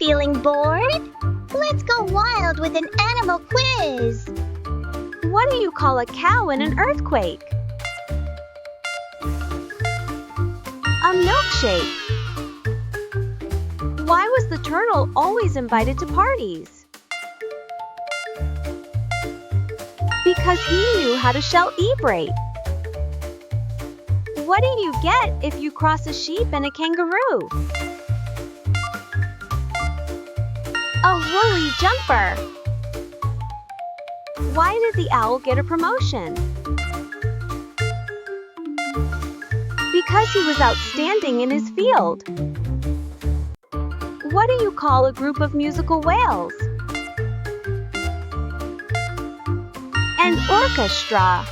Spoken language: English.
Feeling bored? Let's go wild with an animal quiz. What do you call a cow in an earthquake? A milkshake. Why was the turtle always invited to parties? Because he knew how to shell ebrate. What do you get if you cross a sheep and a kangaroo? A woolly jumper. Why did the owl get a promotion? Because he was outstanding in his field. What do you call a group of musical whales? An orchestra.